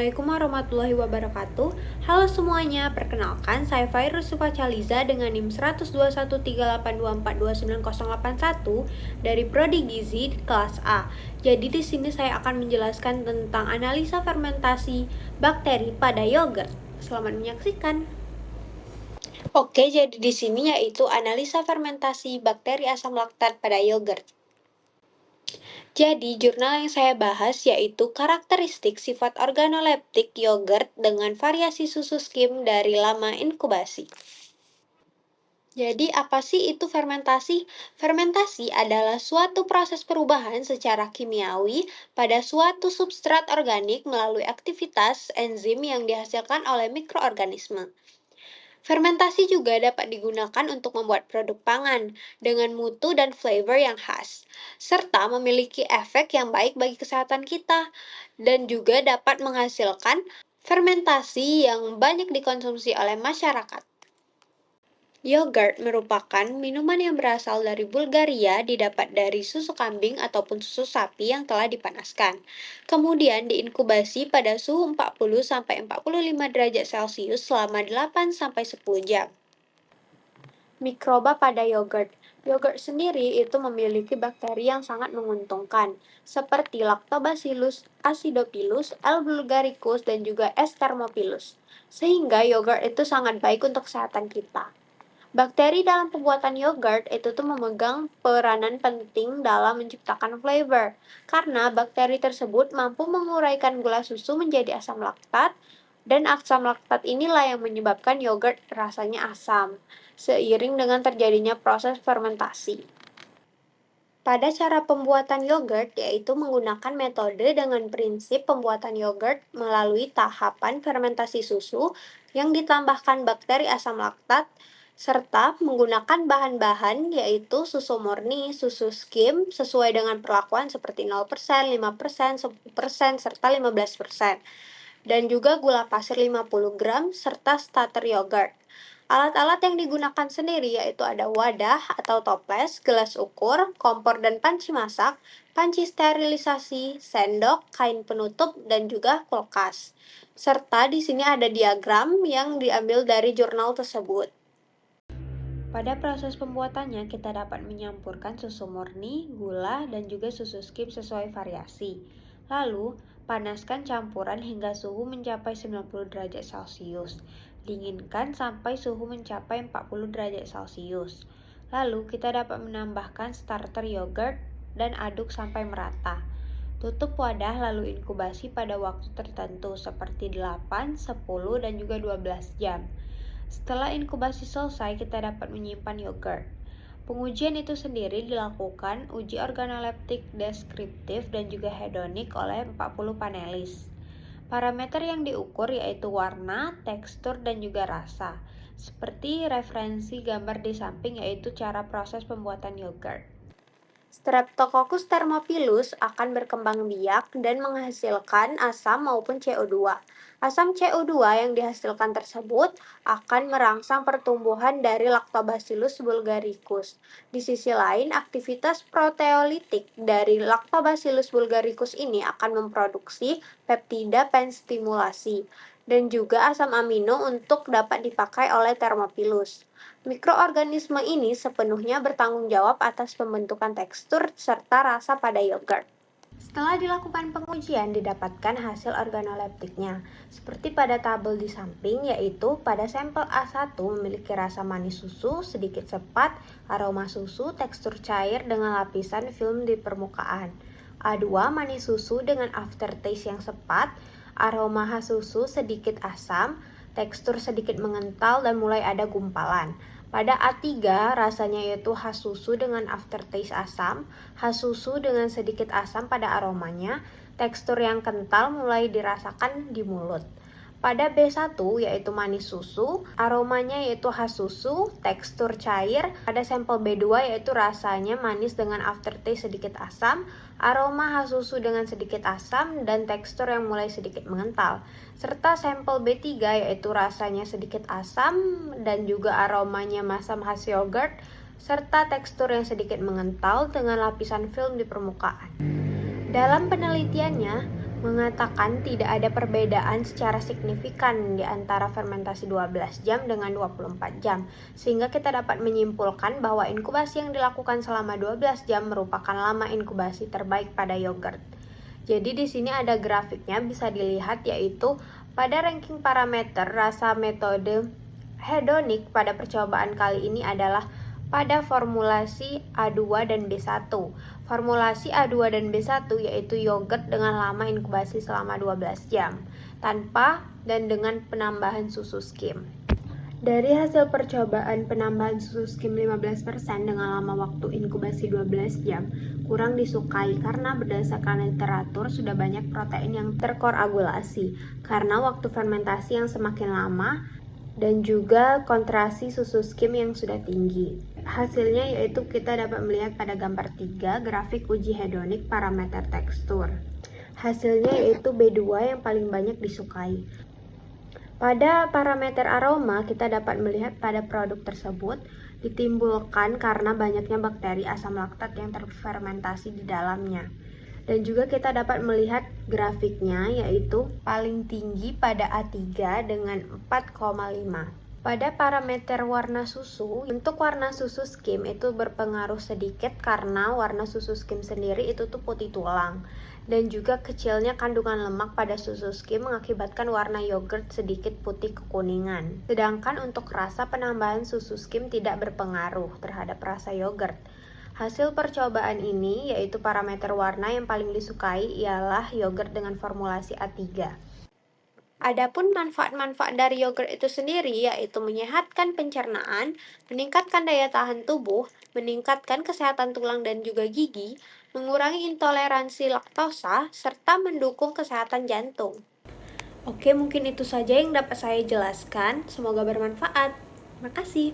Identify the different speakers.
Speaker 1: Assalamualaikum warahmatullahi wabarakatuh. Halo semuanya, perkenalkan saya Fairuz Sufacaliza dengan NIM 1213824298081 dari Prodi Gizi kelas A. Jadi di sini saya akan menjelaskan tentang analisa fermentasi bakteri pada yogurt. Selamat menyaksikan. Oke, jadi di sini yaitu analisa fermentasi bakteri asam laktat pada yogurt. Jadi, jurnal yang saya bahas yaitu karakteristik sifat organoleptik yogurt dengan variasi susu skim dari lama inkubasi. Jadi, apa sih itu fermentasi? Fermentasi adalah suatu proses perubahan secara kimiawi pada suatu substrat organik melalui aktivitas enzim yang dihasilkan oleh mikroorganisme. Fermentasi juga dapat digunakan untuk membuat produk pangan dengan mutu dan flavor yang khas, serta memiliki efek yang baik bagi kesehatan kita, dan juga dapat menghasilkan fermentasi yang banyak dikonsumsi oleh masyarakat. Yogurt merupakan minuman yang berasal dari Bulgaria, didapat dari susu kambing ataupun susu sapi yang telah dipanaskan. Kemudian diinkubasi pada suhu 40-45 derajat Celcius selama 8-10 jam. Mikroba pada yogurt. Yogurt sendiri itu memiliki bakteri yang sangat menguntungkan, seperti Lactobacillus acidophilus, L. bulgaricus, dan juga S. thermophilus. Sehingga yogurt itu sangat baik untuk kesehatan kita. Bakteri dalam pembuatan yogurt itu tuh memegang peranan penting dalam menciptakan flavor, karena bakteri tersebut mampu menguraikan gula susu menjadi asam laktat, dan asam laktat inilah yang menyebabkan yogurt rasanya asam, seiring dengan terjadinya proses fermentasi. Pada cara pembuatan yogurt, yaitu menggunakan metode dengan prinsip pembuatan yogurt melalui tahapan fermentasi susu yang ditambahkan bakteri asam laktat, serta menggunakan bahan-bahan yaitu susu murni, susu skim sesuai dengan perlakuan seperti 0%, 5%, 10%, serta 15%, dan juga gula pasir 50 gram, serta starter yogurt. Alat-alat yang digunakan sendiri yaitu ada wadah atau toples, gelas ukur, kompor dan panci masak, panci sterilisasi, sendok, kain penutup, dan juga kulkas. Serta di sini ada diagram yang diambil dari jurnal tersebut. Pada proses pembuatannya, kita dapat menyampurkan susu murni, gula, dan juga susu skim sesuai variasi. Lalu, panaskan campuran hingga suhu mencapai 90 derajat Celcius. Dinginkan sampai suhu mencapai 40 derajat Celcius. Lalu, kita dapat menambahkan starter yogurt dan aduk sampai merata. Tutup wadah lalu inkubasi pada waktu tertentu seperti 8, 10, dan juga 12 jam. Setelah inkubasi selesai, kita dapat menyimpan yogurt. Pengujian itu sendiri dilakukan uji organoleptik deskriptif dan juga hedonik oleh 40 panelis. Parameter yang diukur yaitu warna, tekstur, dan juga rasa. Seperti referensi gambar di samping yaitu cara proses pembuatan yogurt. Streptococcus thermophilus akan berkembang biak dan menghasilkan asam maupun CO2. Asam CO2 yang dihasilkan tersebut akan merangsang pertumbuhan dari Lactobacillus bulgaricus. Di sisi lain, aktivitas proteolitik dari Lactobacillus bulgaricus ini akan memproduksi peptida penstimulasi dan juga asam amino untuk dapat dipakai oleh Thermophilus. Mikroorganisme ini sepenuhnya bertanggung jawab atas pembentukan tekstur serta rasa pada yogurt. Setelah dilakukan pengujian, didapatkan hasil organoleptiknya. Seperti pada tabel di samping, yaitu pada sampel A1 memiliki rasa manis susu, sedikit sepat, aroma susu, tekstur cair dengan lapisan film di permukaan. A2 manis susu dengan aftertaste yang sepat, aroma khas susu sedikit asam, tekstur sedikit mengental dan mulai ada gumpalan. Pada A3 rasanya yaitu khas susu dengan aftertaste asam, khas susu dengan sedikit asam pada aromanya, tekstur yang kental mulai dirasakan di mulut. Pada B1 yaitu manis susu, aromanya yaitu khas susu, tekstur cair. Pada sampel B2 yaitu rasanya manis dengan aftertaste sedikit asam, aroma khas susu dengan sedikit asam, dan tekstur yang mulai sedikit mengental. Serta sampel B3 yaitu rasanya sedikit asam dan juga aromanya masam khas yogurt, serta tekstur yang sedikit mengental dengan lapisan film di permukaan. Dalam penelitiannya, mengatakan tidak ada perbedaan secara signifikan di antara fermentasi 12 jam dengan 24 jam, sehingga kita dapat menyimpulkan bahwa inkubasi yang dilakukan selama 12 jam merupakan lama inkubasi terbaik pada yogurt. Jadi di sini ada grafiknya bisa dilihat, yaitu pada ranking parameter rasa metode hedonik pada percobaan kali ini adalah pada formulasi A2 dan B1. Formulasi A2 dan B1 yaitu yogurt dengan lama inkubasi selama 12 jam, tanpa dan dengan penambahan susu skim. Dari hasil percobaan penambahan susu skim 15% dengan lama waktu inkubasi 12 jam kurang disukai karena berdasarkan literatur sudah banyak protein yang terkoagulasi karena waktu fermentasi yang semakin lama dan juga kontraksi susu skim yang sudah tinggi. Hasilnya yaitu kita dapat melihat pada gambar 3 grafik uji hedonik parameter tekstur. Hasilnya yaitu B2 yang paling banyak disukai. Pada parameter aroma, kita dapat melihat pada produk tersebut ditimbulkan karena banyaknya bakteri asam laktat yang terfermentasi di dalamnya. Dan juga kita dapat melihat grafiknya, yaitu paling tinggi pada A3 dengan 4,5. Pada parameter warna susu, untuk warna susu skim itu berpengaruh sedikit karena warna susu skim sendiri itu tuh putih tulang. Dan juga kecilnya kandungan lemak pada susu skim mengakibatkan warna yogurt sedikit putih kekuningan. Sedangkan untuk rasa, penambahan susu skim tidak berpengaruh terhadap rasa yogurt. Hasil percobaan ini yaitu parameter warna yang paling disukai ialah yogurt dengan formulasi A3. Adapun manfaat-manfaat dari yogurt itu sendiri yaitu menyehatkan pencernaan, meningkatkan daya tahan tubuh, meningkatkan kesehatan tulang dan juga gigi, mengurangi intoleransi laktosa, serta mendukung kesehatan jantung. Oke, mungkin itu saja yang dapat saya jelaskan. Semoga bermanfaat. Terima kasih.